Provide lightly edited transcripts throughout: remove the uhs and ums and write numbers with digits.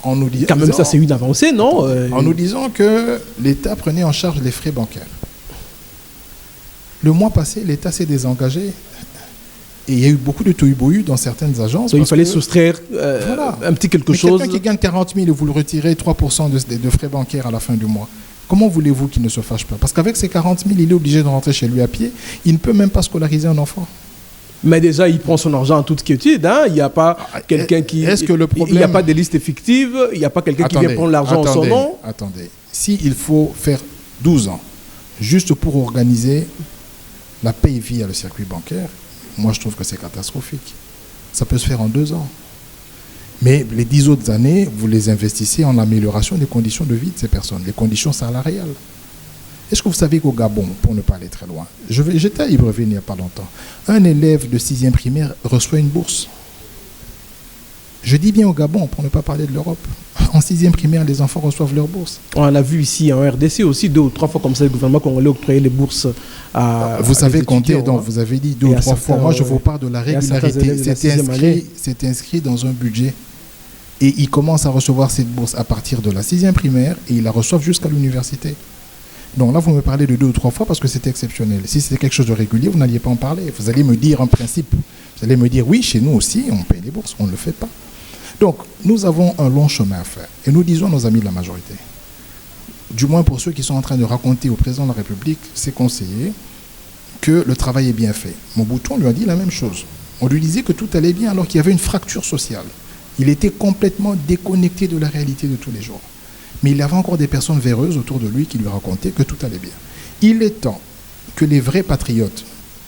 En nous disant, quand même, ça, c'est une avancée, non En nous disant que l'État prenait en charge les frais bancaires. Le mois passé, l'État s'est désengagé. Et il y a eu beaucoup de tohu-bohu dans certaines agences. Donc il fallait soustraire un petit quelque chose. Quelqu'un qui gagne 40 000 et vous le retirez 3% de frais bancaires à la fin du mois. Comment voulez-vous qu'il ne se fâche pas? Parce qu'avec ces 40 000, il est obligé de rentrer chez lui à pied. Il ne peut même pas scolariser un enfant. Mais déjà, il prend son argent en toute quiétude. Hein? Il n'y a pas quelqu'un qui... Est-ce que le problème... Il n'y a pas de liste fictive. Il n'y a pas quelqu'un qui vient prendre l'argent en son nom. Attendez. S'il faut faire 12 ans juste pour organiser la paye via le circuit bancaire, moi, je trouve que c'est catastrophique. Ça peut se faire en 2 ans. Mais les 10 autres années, vous les investissez en amélioration des conditions de vie de ces personnes, les conditions salariales. Est-ce que vous savez qu'au Gabon, pour ne pas aller très loin, j'étais à Libreville il n'y a pas longtemps, un élève de 6e primaire reçoit une bourse. Je dis bien au Gabon, pour ne pas parler de l'Europe. En 6e primaire, les enfants reçoivent leur bourse. On l'a vu ici en RDC aussi, 2 ou 3 fois comme ça, le gouvernement congolais octroyait les bourses à... Vous savez compter, donc vous avez dit 2 ou 3 fois. Moi, je vous parle de la régularité. C'était inscrit dans un budget. Et ils commencent à recevoir cette bourse à partir de la 6e primaire et ils la reçoivent jusqu'à l'université. Donc là, vous me parlez de 2 ou 3 fois parce que c'était exceptionnel. Si c'était quelque chose de régulier, vous n'alliez pas en parler. Vous allez me dire un principe. Vous allez me dire, oui, chez nous aussi, on paye les bourses. On ne le fait pas. Donc, nous avons un long chemin à faire. Et nous disons à nos amis de la majorité, du moins pour ceux qui sont en train de raconter au président de la République, ses conseillers, que le travail est bien fait. Mobutu, on lui a dit la même chose. On lui disait que tout allait bien alors qu'il y avait une fracture sociale. Il était complètement déconnecté de la réalité de tous les jours. Mais il y avait encore des personnes véreuses autour de lui qui lui racontaient que tout allait bien. Il est temps que les vrais patriotes,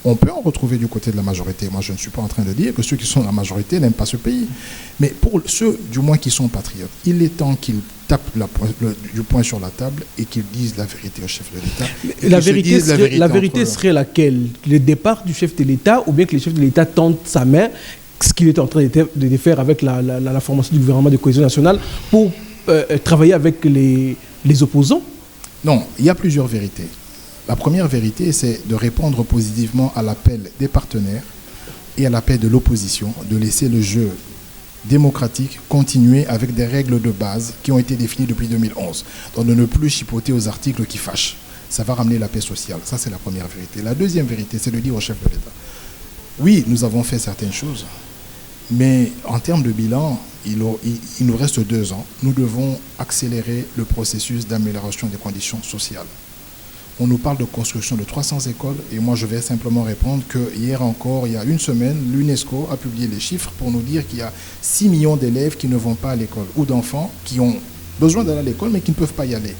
on peut en retrouver du côté de la majorité. Moi, je ne suis pas en train de dire que ceux qui sont dans la majorité n'aiment pas ce pays. Mais pour ceux, du moins, qui sont patriotes, il est temps qu'ils tapent du poing sur la table et qu'ils disent la vérité au chef de l'État. La vérité serait laquelle? Le départ du chef de l'État ou bien que le chef de l'État tente sa main, ce qu'il est en train de faire avec la formation du gouvernement de cohésion nationale pour travailler avec les opposants? Non, il y a plusieurs vérités. La première vérité, c'est de répondre positivement à l'appel des partenaires et à l'appel de l'opposition, de laisser le jeu démocratique continuer avec des règles de base qui ont été définies depuis 2011. Donc de ne plus chipoter aux articles qui fâchent. Ça va ramener la paix sociale. Ça, c'est la première vérité. La deuxième vérité, c'est de dire au chef de l'État, oui, nous avons fait certaines choses, mais en termes de bilan, il nous reste 2 ans. Nous devons accélérer le processus d'amélioration des conditions sociales. On nous parle de construction de 300 écoles et moi je vais simplement répondre que hier encore, il y a une semaine, l'UNESCO a publié les chiffres pour nous dire qu'il y a 6 millions d'élèves qui ne vont pas à l'école ou d'enfants qui ont besoin d'aller à l'école mais qui ne peuvent pas y aller.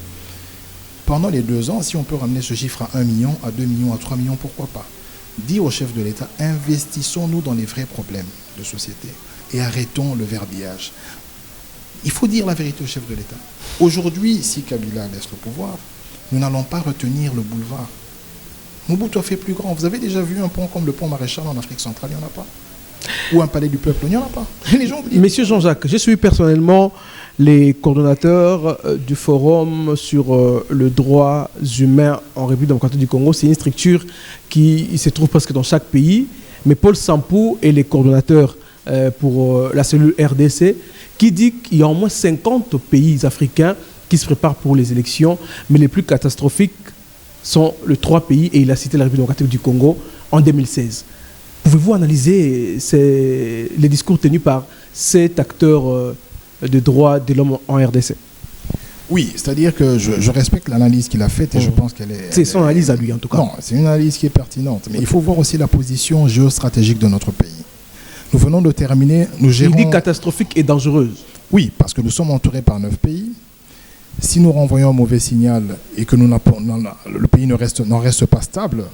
Pendant les 2 ans, si on peut ramener ce chiffre à 1 million, à 2 millions, à 3 millions, pourquoi pas? Dire au chef de l'État, investissons-nous dans les vrais problèmes de société et arrêtons le verbiage. Il faut dire la vérité au chef de l'État. Aujourd'hui, si Kabila laisse le pouvoir, nous n'allons pas retenir le boulevard. Mobutu a fait plus grand. Vous avez déjà vu un pont comme le pont Maréchal en Afrique centrale? Il n'y en a pas. Ou un palais du peuple? Il n'y en a pas. Les gens oublient. Monsieur Jean-Jacques, je suis personnellement les coordonnateurs du Forum sur le droit humain en République démocratique du Congo. C'est une structure qui se trouve presque dans chaque pays. Mais Paul Sampou est les coordonnateurs pour la cellule RDC qui dit qu'il y a au moins 50 pays africains qui se préparent pour les élections, mais les plus catastrophiques sont les 3 pays, et il a cité la République démocratique du Congo en 2016. Pouvez-vous analyser les discours tenus par cet acteur de droits de l'homme en RDC? Oui, c'est-à-dire que je respecte l'analyse qu'il a faite et je pense qu'elle est... C'est son analyse à lui en tout cas. Non, c'est une analyse qui est pertinente, mais il faut voir aussi la position géostratégique de notre pays. Nous venons de terminer, nous gérons... Il dit catastrophique et dangereuse. Oui, parce que nous sommes entourés par 9 pays. Si nous renvoyons un mauvais signal et que le pays n'en reste pas stable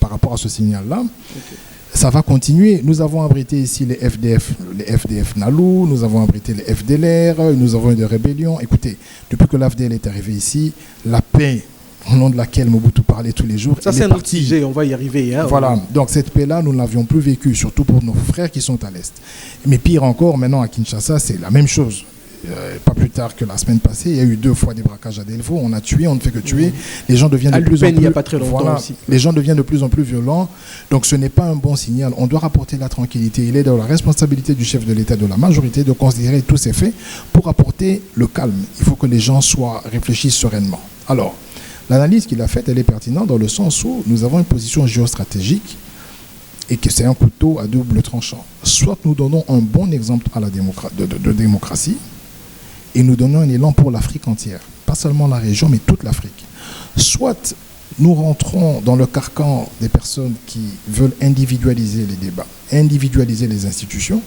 par rapport à ce signal-là, ça va continuer. Nous avons abrité ici les FDF Nalou, nous avons abrité les FDLR, nous avons eu des rébellions. Écoutez, depuis que l'AFDL est arrivé ici, la paix, au nom de laquelle Mobutu parlait tous les jours, ça c'est un autre sujet, on va y arriver. Hein, voilà, donc cette paix-là, nous ne l'avions plus vécue, surtout pour nos frères qui sont à l'Est. Mais pire encore, maintenant à Kinshasa, c'est la même chose. pas plus tard que la semaine passée, il y a eu 2 fois des braquages à Delvaux. On a tué, on ne fait que tuer. Les gens deviennent de plus en plus... il n'y a pas très longtemps aussi. Les gens deviennent de plus en plus violents. Donc ce n'est pas un bon signal. On doit rapporter la tranquillité. Il est dans la responsabilité du chef de l'État, de la majorité, de considérer tous ces faits pour apporter le calme. Il faut que les gens réfléchissent sereinement. Alors, l'analyse qu'il a faite, elle est pertinente dans le sens où nous avons une position géostratégique et que c'est un couteau à double tranchant. Soit nous donnons un bon exemple à la de démocratie, et nous donnons un élan pour l'Afrique entière, pas seulement la région, mais toute l'Afrique. Soit nous rentrons dans le carcan des personnes qui veulent individualiser les débats, individualiser les institutions,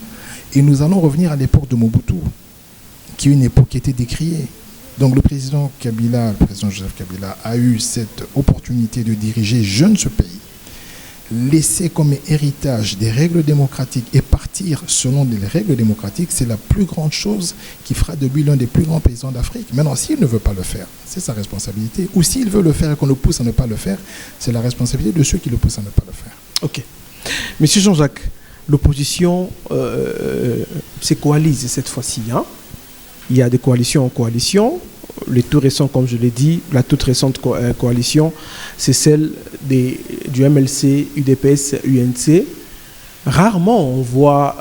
et nous allons revenir à l'époque de Mobutu, qui est une époque qui était décriée. Donc le président Joseph Kabila, a eu cette opportunité de diriger jeune ce pays, laisser comme héritage des règles démocratiques et partir selon les règles démocratiques, c'est la plus grande chose qui fera de lui l'un des plus grands paysans d'Afrique. Maintenant, s'il ne veut pas le faire, c'est sa responsabilité. Ou s'il veut le faire et qu'on le pousse à ne pas le faire, c'est la responsabilité de ceux qui le poussent à ne pas le faire. Ok. Monsieur Jean-Jacques, l'opposition se coalise cette fois-ci. Hein? Il y a des coalitions en coalition. Les tout récents, comme je l'ai dit, la toute récente coalition, c'est celle du MLC, UDPS, UNC. Rarement on voit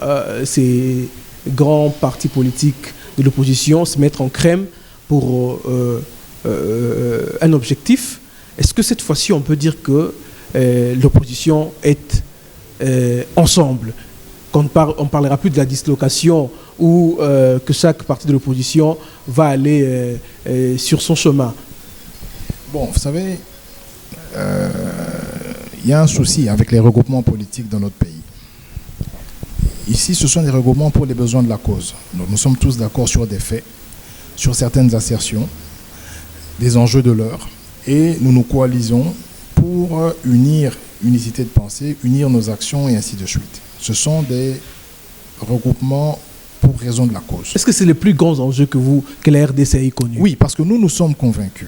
ces grands partis politiques de l'opposition se mettre en crème pour un objectif. Est-ce que cette fois-ci, on peut dire que l'opposition est ensemble? On ne parlera plus de la dislocation ou que chaque parti de l'opposition va aller sur son chemin. Bon, vous savez, il y a un souci avec les regroupements politiques dans notre pays. Ici, ce sont des regroupements pour les besoins de la cause. Donc, nous sommes tous d'accord sur des faits, sur certaines assertions, des enjeux de l'heure, et nous nous coalisons pour unicité de pensée, unir nos actions et ainsi de suite. Ce sont des regroupements pour raison de la cause. Est-ce que c'est les plus grands enjeux que la RDC ait connus? Oui, parce que nous sommes convaincus.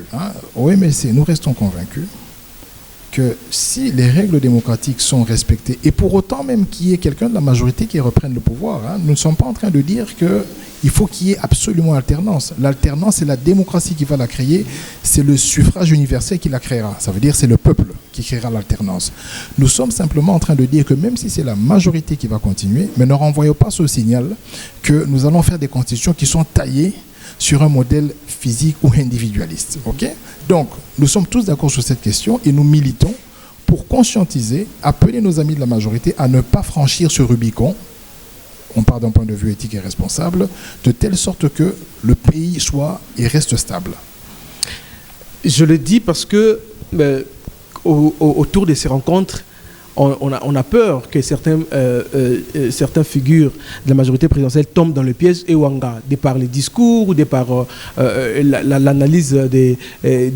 Au MLC, nous restons convaincus que si les règles démocratiques sont respectées, et pour autant même qu'il y ait quelqu'un de la majorité qui reprenne le pouvoir, nous ne sommes pas en train de dire qu'il faut qu'il y ait absolument alternance. L'alternance, c'est la démocratie qui va la créer, c'est le suffrage universel qui la créera. Ça veut dire c'est le peuple qui créera l'alternance. Nous sommes simplement en train de dire que même si c'est la majorité qui va continuer, mais ne renvoyons pas ce signal que nous allons faire des constitutions qui sont taillées sur un modèle physique ou individualiste. Okay? Donc, nous sommes tous d'accord sur cette question et nous militons pour conscientiser, appeler nos amis de la majorité à ne pas franchir ce Rubicon, on part d'un point de vue éthique et responsable, de telle sorte que le pays soit et reste stable. Je le dis parce que autour de ces rencontres, on a peur que certaines figures de la majorité présidentielle tombent dans le piège Ewanga, de par les discours ou de par l'analyse des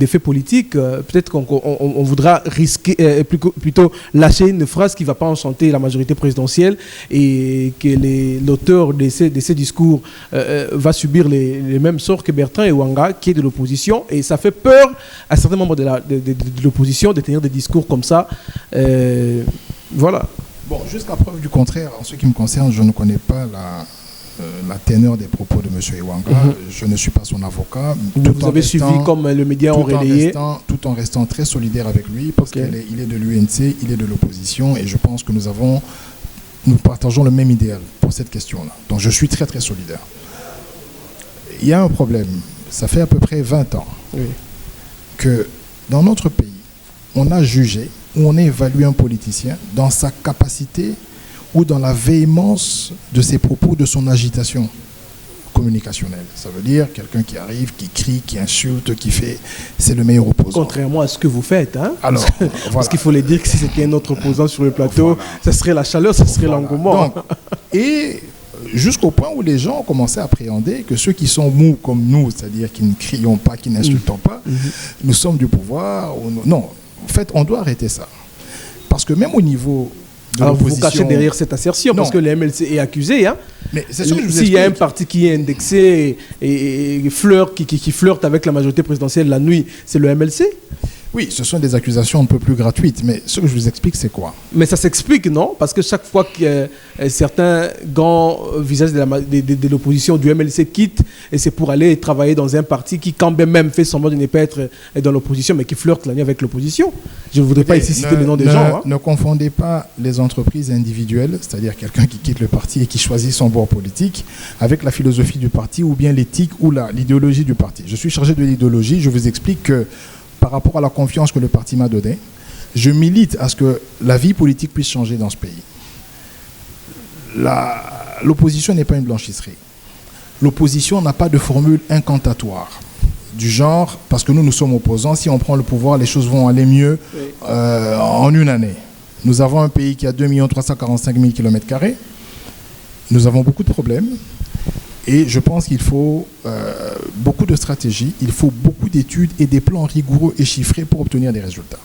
faits politiques. Peut-être qu'on voudra risquer, plutôt lâcher une phrase qui ne va pas enchanter la majorité présidentielle et que l'auteur de ces discours va subir les mêmes sorts que Bertrand Ewanga, qui est de l'opposition. Et ça fait peur à certains membres de l'opposition de tenir des discours comme ça. Voilà. Bon, jusqu'à preuve du contraire, en ce qui me concerne, je ne connais pas la teneur des propos de M. Ewanga. Je ne suis pas son avocat. Vous avez suivi comme le média ont relayé. Tout en restant très solidaire avec lui, parce qu'il est de l'UNC, il est de l'opposition, et je pense que nous partageons le même idéal pour cette question-là. Donc je suis très très solidaire. Il y a un problème. Ça fait à peu près 20 ans que dans notre pays, on a jugé où on a évalué un politicien dans sa capacité ou dans la véhémence de ses propos, de son agitation communicationnelle. Ça veut dire quelqu'un qui arrive, qui crie, qui insulte, qui fait... C'est le meilleur opposant. Contrairement à ce que vous faites. Hein? Alors, parce qu'il faut le dire que si c'était un autre opposant sur le plateau, ça serait la chaleur, ça serait l'engouement. Et jusqu'au point où les gens ont commencé à appréhender que ceux qui sont mous comme nous, c'est-à-dire qui ne crions pas, qui n'insultons pas, nous sommes du pouvoir. Non. En fait, on doit arrêter ça. Parce que même au niveau de l'opposition... Vous vous cachez derrière cette assertion, parce que le MLC est accusé. Hein. Mais c'est ce que je vous explique. S'il y a un parti qui est indexé et qui flirte avec la majorité présidentielle la nuit, c'est le MLC. Oui, ce sont des accusations un peu plus gratuites, mais ce que je vous explique, c'est quoi? Mais ça s'explique, non? Parce que chaque fois que certains grands visages de l'opposition du MLC quittent, et c'est pour aller travailler dans un parti qui, quand même, fait semblant de ne pas être dans l'opposition, mais qui flirte la nuit avec l'opposition. Je ne voudrais pas ici citer le nom des gens. Ne confondez pas les entreprises individuelles, c'est-à-dire quelqu'un qui quitte le parti et qui choisit son bord politique, avec la philosophie du parti ou bien l'éthique ou l'idéologie du parti. Je suis chargé de l'idéologie, je vous explique que par rapport à la confiance que le parti m'a donnée, je milite à ce que la vie politique puisse changer dans ce pays. L'opposition n'est pas une blanchisserie. L'opposition n'a pas de formule incantatoire du genre, parce que nous sommes opposants, si on prend le pouvoir, les choses vont aller mieux en une année. Nous avons un pays qui a 2 345 000 km². Nous avons beaucoup de problèmes. Et je pense qu'il faut beaucoup de stratégies, il faut beaucoup d'études et des plans rigoureux et chiffrés pour obtenir des résultats.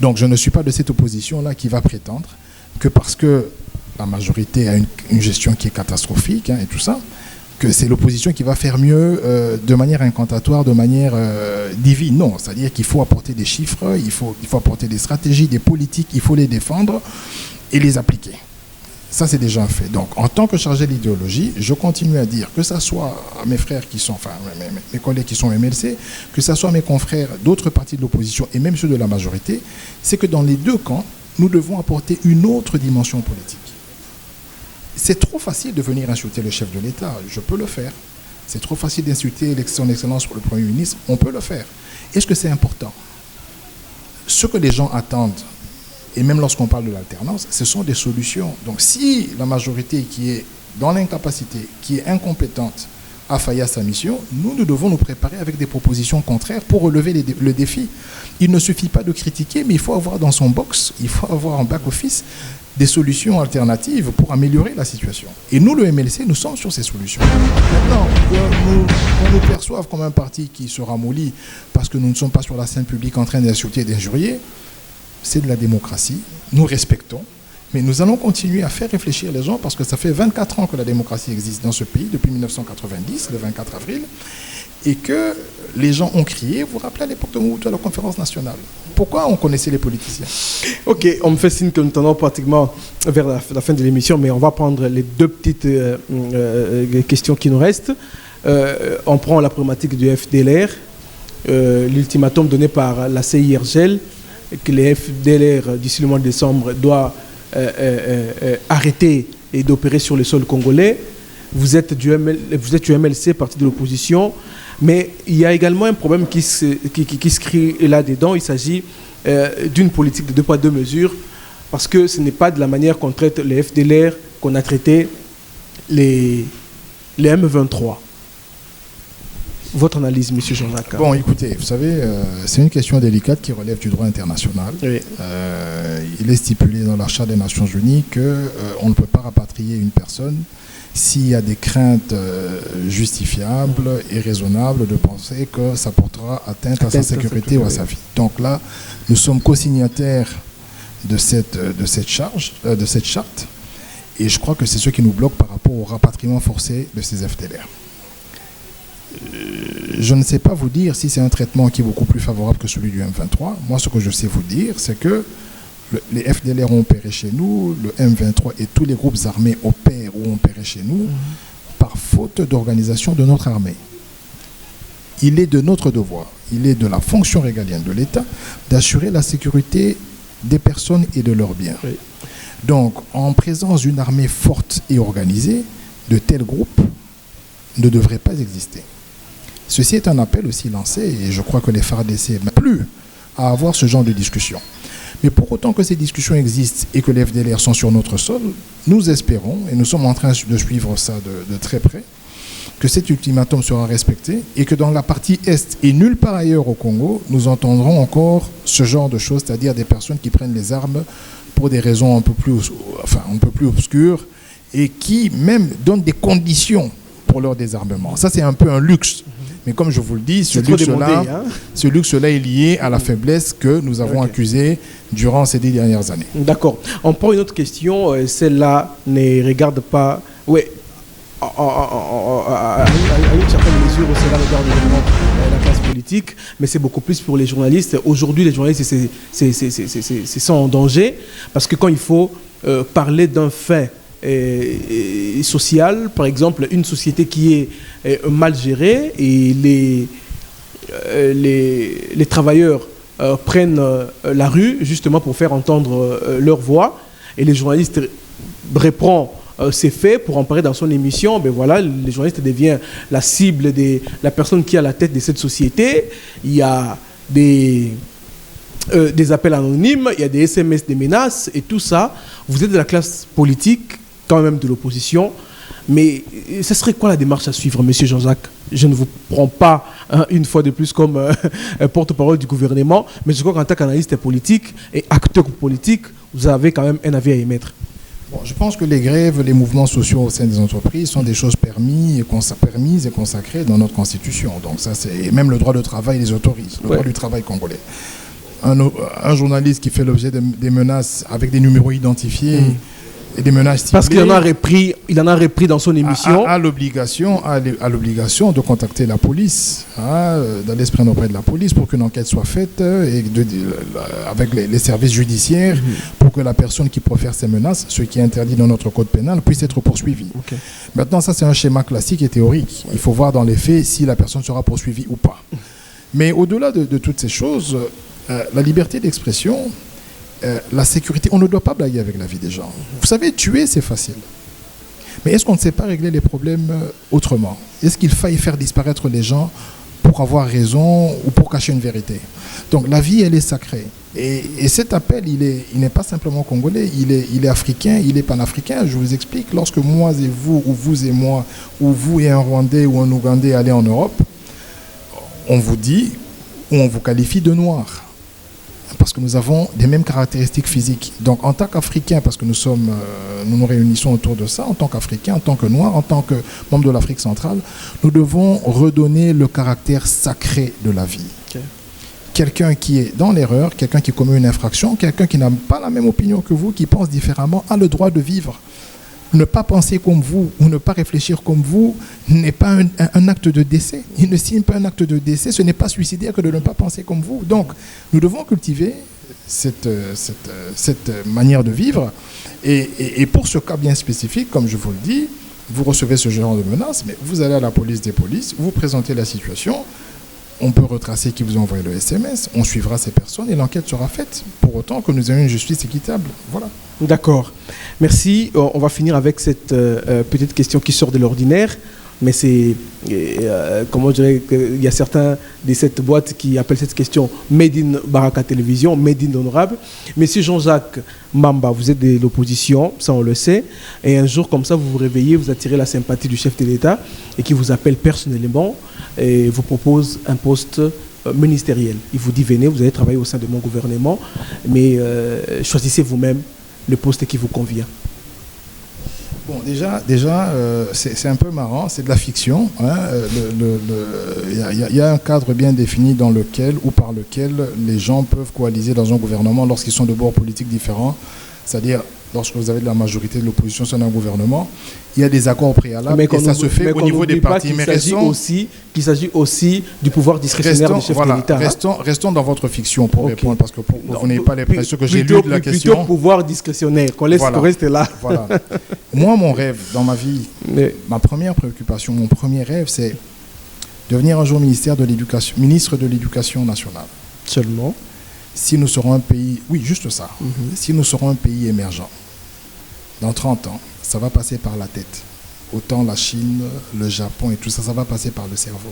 Donc je ne suis pas de cette opposition-là qui va prétendre que parce que la majorité a une gestion qui est catastrophique et tout ça, que c'est l'opposition qui va faire mieux de manière incantatoire, de manière divine. Non, c'est-à-dire qu'il faut apporter des chiffres, il faut apporter des stratégies, des politiques, il faut les défendre et les appliquer. Ça, c'est déjà un fait. Donc, en tant que chargé de l'idéologie, je continue à dire que ce soit mes frères qui sont, enfin, mes collègues qui sont MLC, que ce soit mes confrères d'autres partis de l'opposition et même ceux de la majorité, c'est que dans les deux camps, nous devons apporter une autre dimension politique. C'est trop facile de venir insulter le chef de l'État. Je peux le faire. C'est trop facile d'insulter son Excellence le Premier ministre. On peut le faire. Est-ce que c'est important? Ce que les gens attendent, et même lorsqu'on parle de l'alternance, ce sont des solutions. Donc si la majorité qui est dans l'incapacité, qui est incompétente, a failli à sa mission, nous devons nous préparer avec des propositions contraires pour relever le défi. Il ne suffit pas de critiquer, mais il faut avoir dans son box, il faut avoir en back-office des solutions alternatives pour améliorer la situation. Et nous, le MLC, nous sommes sur ces solutions. Maintenant, on nous perçoive comme un parti qui se ramollit parce que nous ne sommes pas sur la scène publique en train d'insulter et d'injurier. C'est de la démocratie, nous respectons, mais nous allons continuer à faire réfléchir les gens parce que ça fait 24 ans que la démocratie existe dans ce pays, depuis 1990, le 24 avril, et que les gens ont crié, vous vous rappelez à l'époque de Mobutu à la conférence nationale. Pourquoi on connaissait les politiciens? Ok, on me fait signe que nous tendons pratiquement vers la fin de l'émission, mais on va prendre les deux petites questions qui nous restent. On prend la problématique du FDLR, l'ultimatum donné par la CIRGL, que les FDLR d'ici le mois de décembre doivent arrêter et d'opérer sur le sol congolais. Vous êtes du MLC, parti de l'opposition, mais il y a également un problème qui se crée là-dedans. Il s'agit d'une politique de 2 poids 2 mesures, parce que ce n'est pas de la manière qu'on traite les FDLR qu'on a traité les M23. Votre analyse, M. Jean-Jacques? Bon, écoutez, vous savez, c'est une question délicate qui relève du droit international. Oui. Il est stipulé dans la Charte des Nations Unies qu'on ne peut pas rapatrier une personne s'il y a des craintes justifiables et raisonnables de penser que ça portera atteinte à sa sécurité ou à sa vie. Donc là, nous sommes co-signataires de cette charte, et je crois que c'est ce qui nous bloque par rapport au rapatriement forcé de ces FDLR. Je ne sais pas vous dire si c'est un traitement qui est beaucoup plus favorable que celui du M23. Moi, ce que je sais vous dire, c'est que les FDLR ont opéré chez nous, le M23 et tous les groupes armés opèrent ou ont opéré chez nous par faute d'organisation de notre armée. Il est de notre devoir, il est de la fonction régalienne de l'État d'assurer la sécurité des personnes et de leurs biens. Oui. Donc, en présence d'une armée forte et organisée, de tels groupes ne devraient pas exister. Ceci est un appel aussi lancé, et je crois que les FARDC n'ont plus à avoir ce genre de discussion. Mais pour autant que ces discussions existent et que les FDLR sont sur notre sol, nous espérons, et nous sommes en train de suivre ça de très près, que cet ultimatum sera respecté et que dans la partie Est et nulle part ailleurs au Congo, nous entendrons encore ce genre de choses, c'est-à-dire des personnes qui prennent les armes pour des raisons un peu plus obscures et qui même donnent des conditions pour leur désarmement. Ça, c'est un peu un luxe. Mais comme je vous le dis, ce luxe-là est lié à la faiblesse que nous avons accusée durant ces 10 dernières années. D'accord. On prend une autre question. Celle-là ne regarde pas... Oui. À une certaine mesure, cela regarde également la classe politique, mais c'est beaucoup plus pour les journalistes. Aujourd'hui, les journalistes sont en danger parce que quand il faut parler d'un fait social, par exemple, une société qui est mal gérée et les travailleurs prennent la rue justement pour faire entendre leur voix, et les journalistes reprennent ces faits pour en parler dans son émission. Ben voilà, les journalistes deviennent la cible de la personne qui est à la tête de cette société. Il y a des appels anonymes, il y a des SMS, des menaces et tout ça. Vous êtes de la classe politique, quand même de l'opposition. Mais ce serait quoi la démarche à suivre, monsieur Jean-Jacques? Je ne vous prends pas une fois de plus comme porte-parole du gouvernement, mais je crois qu'en tant qu'analyste politique et acteur politique, vous avez quand même un avis à émettre. Bon, je pense que les grèves, les mouvements sociaux au sein des entreprises sont des choses permises et consacrées dans notre Constitution. Donc ça, c'est même le droit de travail les autorise, le droit du travail congolais. Un journaliste qui fait l'objet des menaces avec des numéros identifiés et des menaces ciblées, parce qu'il en a repris dans son émission, a l'obligation de contacter la police, d'aller se prendre auprès de la police pour qu'une enquête soit faite avec les services judiciaires pour que la personne qui profère ces menaces, ce qui est interdit dans notre code pénal, puisse être poursuivie. Okay. Maintenant, ça c'est un schéma classique et théorique. Il faut voir dans les faits si la personne sera poursuivie ou pas. Mais au-delà de toutes ces choses, la liberté d'expression, la sécurité, on ne doit pas blaguer avec la vie des gens. Vous savez, tuer, c'est facile. Mais est-ce qu'on ne sait pas régler les problèmes autrement? Est-ce qu'il faille faire disparaître les gens pour avoir raison ou pour cacher une vérité? Donc la vie, elle est sacrée. Et cet appel, il n'est pas simplement congolais, il est africain, il est panafricain. Je vous explique, lorsque moi et vous, ou vous et moi, ou vous et un Rwandais ou un Ougandais allez en Europe, on vous dit, ou on vous qualifie de noir. Parce que nous avons des mêmes caractéristiques physiques. Donc en tant qu'Africains, parce que nous nous réunissons autour de ça, en tant qu'Africains, en tant que Noirs, en tant que membres de l'Afrique centrale, nous devons redonner le caractère sacré de la vie. Okay. Quelqu'un qui est dans l'erreur, quelqu'un qui commet une infraction, quelqu'un qui n'a pas la même opinion que vous, qui pense différemment, a le droit de vivre. Ne pas penser comme vous ou ne pas réfléchir comme vous n'est pas un acte de décès. Il ne signe pas un acte de décès. Ce n'est pas suicidaire que de ne pas penser comme vous. Donc, nous devons cultiver cette manière de vivre. Et pour ce cas bien spécifique, comme je vous le dis, vous recevez ce genre de menaces, mais vous allez à la police des polices, vous présentez la situation. On peut retracer qui vous a envoyé le SMS, on suivra ces personnes et l'enquête sera faite. Pour autant que nous ayons une justice équitable. Voilà. D'accord. Merci. On va finir avec cette petite question qui sort de l'ordinaire. Mais c'est, comment je dirais, il y a certains de cette boîte qui appellent cette question Made in Baraka Télévision, Made in Honorable. Monsieur Jean-Jacques Mamba, vous êtes de l'opposition, ça on le sait. Et un jour comme ça, vous vous réveillez, vous attirez la sympathie du chef de l'État et qui vous appelle personnellement et vous propose un poste ministériel. Il vous dit, venez, vous allez travailler au sein de mon gouvernement, mais choisissez vous-même le poste qui vous convient. Bon, déjà c'est un peu marrant, c'est de la fiction. Il y a un cadre bien défini dans lequel ou par lequel les gens peuvent coaliser dans un gouvernement lorsqu'ils sont de bords politiques différents. C'est-à-dire, lorsque vous avez de la majorité de l'opposition sur un gouvernement, il y a des accords préalables et ça se fait au niveau des partis. Mais qu'il s'agit aussi du pouvoir discrétionnaire du chef de l'État. Restons dans votre fiction pour répondre, parce que vous n'avez pas l'impression que j'ai lu de la question. Plutôt pouvoir discrétionnaire, qu'on laisse rester là. Voilà. Moi, mon rêve dans ma vie, ma première préoccupation, mon premier rêve, c'est devenir un jour ministre de l'Éducation nationale. Seulement. Si nous serons un pays, oui, juste ça, si nous serons un pays émergent, dans 30 ans, ça va passer par la tête. Autant la Chine, le Japon et tout ça, ça va passer par le cerveau.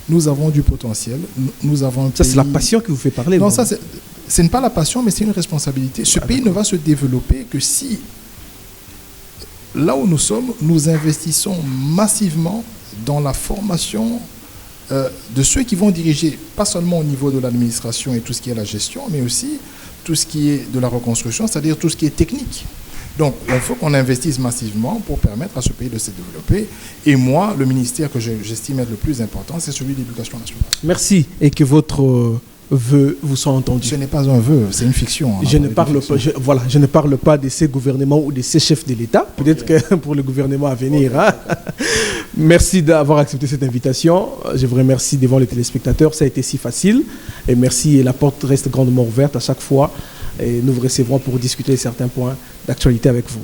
Nous avons du potentiel, nous avons un pays... Ça, c'est la passion qui vous fait parler. Non, ça, ce n'est pas la passion, mais c'est une responsabilité. Ce pays ne va se développer que si, là où nous sommes, nous investissons massivement dans la formation de ceux qui vont diriger, pas seulement au niveau de l'administration et tout ce qui est la gestion, mais aussi tout ce qui est de la reconstruction, c'est-à-dire tout ce qui est technique. Donc, il faut qu'on investisse massivement pour permettre à ce pays de se développer. Et moi, le ministère que j'estime être le plus important, c'est celui de l'Éducation nationale. Merci. Et que votre vœu vous soit entendu. Ce n'est pas un vœu, c'est une fiction. Je ne parle pas de ces gouvernements ou de ces chefs de l'État. Peut-être que pour le gouvernement à venir. Merci d'avoir accepté cette invitation. Je vous remercie devant les téléspectateurs. Ça a été si facile. Et merci. Et la porte reste grandement ouverte à chaque fois. Et nous vous recevrons pour discuter certains points d'actualité avec vous.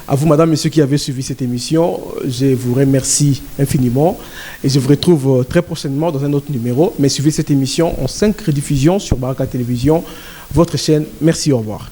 À vous, madame, messieurs, qui avez suivi cette émission, je vous remercie infiniment. Et je vous retrouve très prochainement dans un autre numéro. Mais suivez cette émission en 5 rediffusions sur Baraka Télévision, votre chaîne. Merci, au revoir.